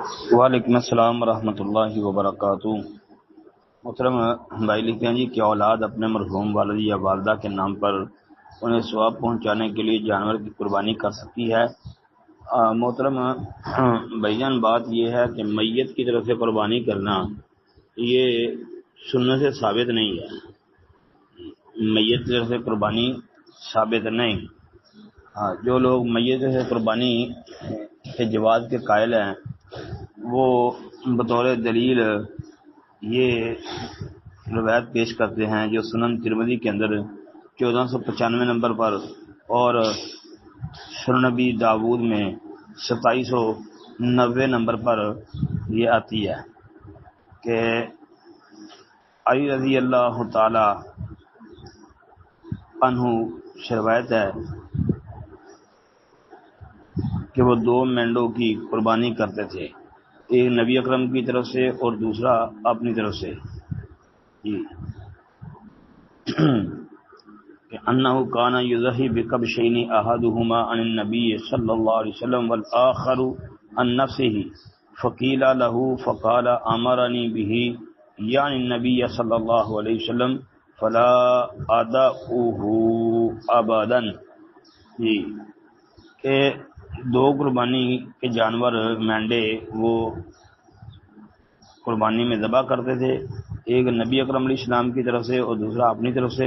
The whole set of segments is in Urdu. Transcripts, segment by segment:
وعلیکم السلام ورحمۃ اللہ وبرکاتہ۔ محترم بھائی لکھتے ہیں جی کہ اولاد اپنے مرحوم والد یا والدہ کے نام پر انہیں ثواب پہنچانے کے لیے جانور کی قربانی کر سکتی ہے۔ محترم بھائی جان، بات یہ ہے کہ میت کی طرف سے قربانی کرنا یہ سنت سے ثابت نہیں ہے۔ میت کی طرف سے قربانی ثابت نہیں۔ جو لوگ میت سے قربانی کے جواز کے قائل ہیں وہ بطور دلیل یہ روایت پیش کرتے ہیں جو سنن ترمذی کے اندر 1495 نمبر پر اور سنن نبی داود میں 2790 نمبر پر یہ آتی ہے کہ علی رضی اللہ تعالی عنہ سے روایت ہے کہ وہ 2 مینڈوں کی قربانی کرتے تھے، ایک نبی اکرم کی طرف سے اور دوسرا اپنی طرف سے، کہ انہ کان یضحی بکبشین احدہما عن النبی صلی اللہ علیہ وسلم والآخر عن نفسہ فقیل له فقال امرنی بہ یعنی النبی صلی اللہ علیہ وسلم فلا ادعوہ ابدا، کہ 2 قربانی کے جانور مینڈے وہ قربانی میں ذبح کرتے تھے، ایک نبی اکرم علیہ السلام کی طرف سے اور دوسرا اپنی طرف سے۔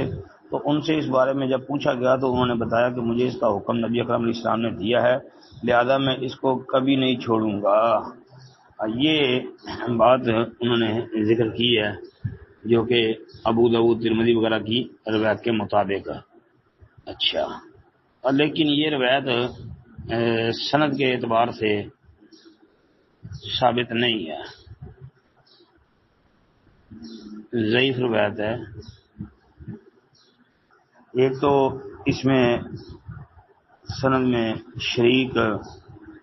تو ان سے اس بارے میں جب پوچھا گیا تو انہوں نے بتایا کہ مجھے اس کا حکم نبی اکرم علیہ السلام نے دیا ہے، لہذا میں اس کو کبھی نہیں چھوڑوں گا۔ یہ بات انہوں نے ذکر کی ہے جو کہ ابو داؤد ترمذی وغیرہ کی روایت کے مطابق۔ اچھا، لیکن یہ روایت سند کے اعتبار سے ثابت نہیں ہے، ضعیف روایت ہے۔ ایک تو اس میں سند میں شریک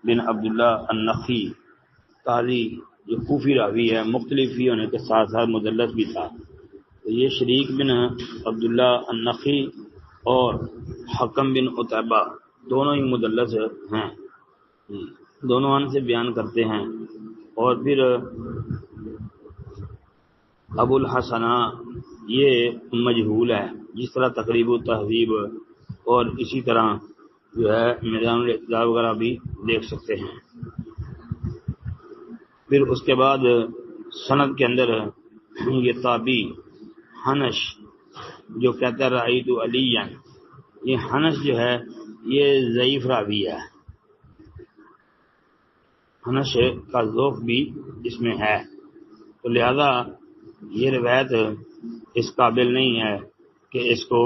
بن عبداللہ النخعی قاضی جو کوفی راوی ہے، مختلف ہی ہونے کے ساتھ ساتھ مدلس بھی تھا، تو یہ شریک بن عبداللہ النخعی اور حکم بن عتیبہ دونوں ہی مدلس ہیں، دونوں ان سے بیان کرتے ہیں۔ اور پھر ابو الحسنہ یہ مجہول ہے، جس طرح تقریب و تہذیب اور اسی طرح جو ہے میدان الاعتدال وغیرہ بھی دیکھ سکتے ہیں۔ پھر اس کے بعد سند کے اندر یہ تابی حنش جو کہتا ہے رأیت علیاً، یہ حنش جو ہے یہ ضعیف راوی ہے، حنش کا ذوق بھی اس میں ہے، تو لہذا یہ روایت اس قابل نہیں ہے کہ اس کو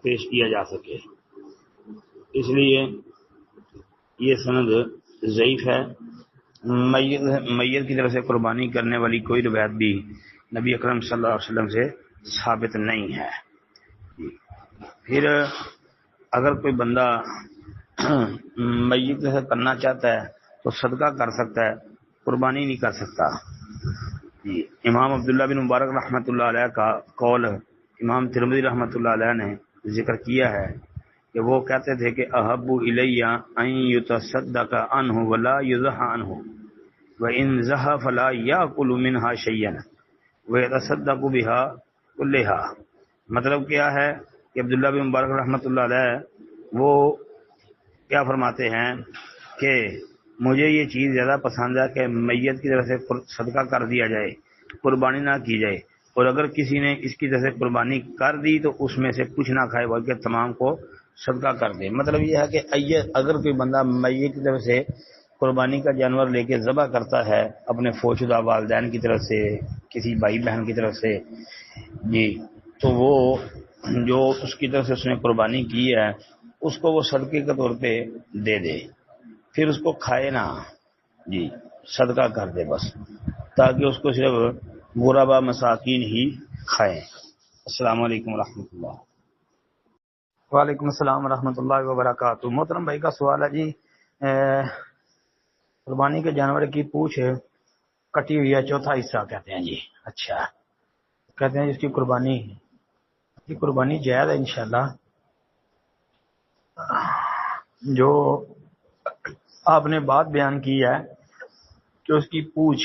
پیش کیا جا سکے، اس لیے یہ سند ضعیف ہے۔ میت کی طرف سے قربانی کرنے والی کوئی روایت بھی نبی اکرم صلی اللہ علیہ وسلم سے ثابت نہیں ہے۔ پھر اگر کوئی بندہ میت سے کرنا چاہتا ہے تو صدقہ کر سکتا ہے، قربانی نہیں کر سکتا۔ امام عبداللہ بن مبارک رحمۃ اللہ علیہ کا قول امام ترمذی رحمۃ اللہ علیہ نے ذکر کیا ہے کہ وہ کہتے تھے کہ احب الی ان یتصدق عنہ ولا یضحى عنہ وان ضحى فلا یاکل منها شیئا ویتصدق بها کلها۔ مطلب کیا ہے کہ عبداللہ بن مبارک رحمۃ اللہ علیہ وہ کیا فرماتے ہیں کہ مجھے یہ چیز زیادہ پسند ہے کہ میت کی طرف سے صدقہ کر دیا جائے، قربانی نہ کی جائے، اور اگر کسی نے اس کی طرف سے قربانی کر دی تو اس میں سے کچھ نہ کھائے بلکہ تمام کو صدقہ کر دے۔ مطلب یہ ہے کہ اگر کوئی بندہ میت کی طرف سے قربانی کا جانور لے کے ذبح کرتا ہے اپنے فوت شدہ والدین کی طرف سے، کسی بھائی بہن کی طرف سے، تو وہ جو اس کی طرف سے اس نے قربانی کی ہے اس کو وہ صدقے کے طور پہ دے دے، پھر اس کو کھائے نہ، صدقہ کر دے بس، تاکہ اس کو صرف غربا مساکین ہی کھائیں۔ السلام علیکم ورحمۃ اللہ۔ وعلیکم السلام ورحمۃ اللہ وبرکاتہ۔ محترم بھائی کا سوال ہے جی، قربانی کے جانور کی پوچھ کٹی ہوئی ہے، چوتھا حصہ کہتے ہیں جی، اچھا کہتے ہیں اس کی قربانی جائز ہے انشاءاللہ۔ جو آپ نے بات بیان کی ہے کہ اس کی پوچھ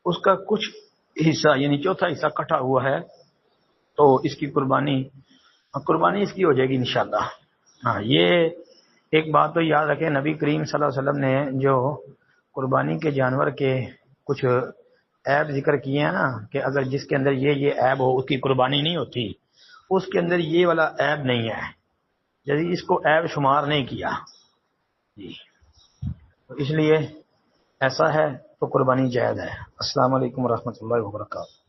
اس کا کچھ حصہ یعنی چوتھا حصہ کٹا ہوا ہے تو اس کی قربانی اس کی ہو جائے گی انشاءاللہ۔ ہاں، یہ ایک بات تو یاد رکھیں، نبی کریم صلی اللہ علیہ وسلم نے جو قربانی کے جانور کے کچھ عیب ذکر کیے ہیں نا، کہ اگر جس کے اندر یہ عیب ہو اس کی قربانی نہیں ہوتی، اس کے اندر یہ والا عیب نہیں ہے، یعنی اس کو عیب شمار نہیں کیا جی، تو اس لیے ایسا ہے تو قربانی جائز ہے۔ السلام علیکم ورحمۃ اللہ وبرکاتہ۔